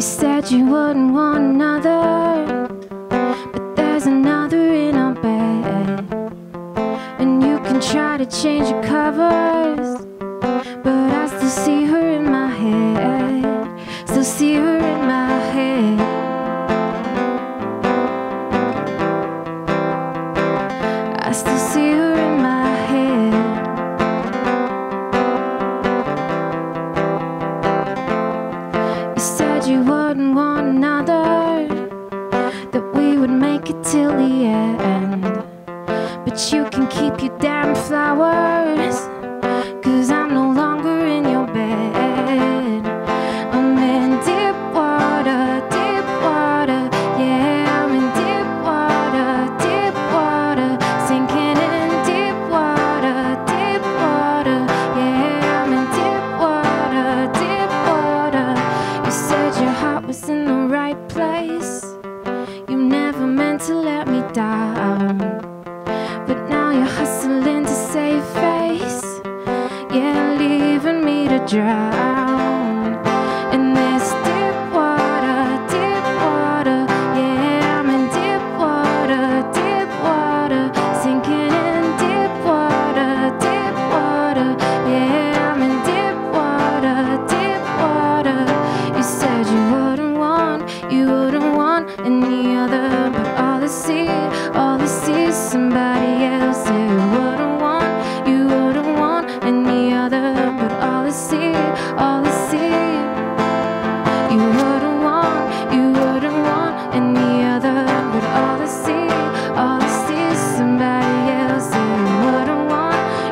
said you wouldn't want another, but there's another in our bed. And you can try to change your covers, but I still see her in my head. Still see her in my head. I still see her in my head. You said you wouldn't want another, that we would make it till the end. But you can keep your damn flowers, 'cause I'm no longer in your bed. I'm in deep water, yeah, I'm in deep water, sinking in deep water, yeah, I'm in deep water. You said your heart was in the right place, you never meant to let me down. But now you're hustling to save face, yeah, leaving me to drown in this deep water, yeah, I'm in deep water, sinking in deep water, yeah, I'm in deep water. You said you wouldn't want any other, but all I see is somebody else. Yeah, you wouldn't want any other, but all I see, you wouldn't want any other, but all I see is somebody else. Yeah,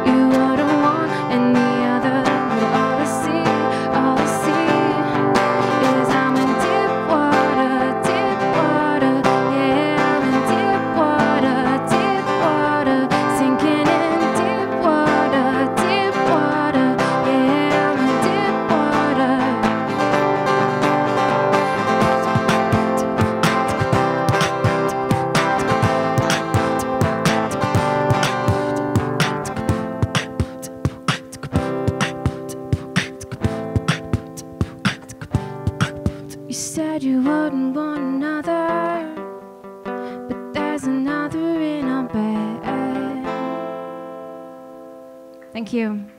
you wouldn't want any other, but all I see is I'm in deep water, yeah, I'm in deep water, sinking in deep water, yeah, I'm in deep water. You said you wouldn't want another, but there's another in our bed. Thank you.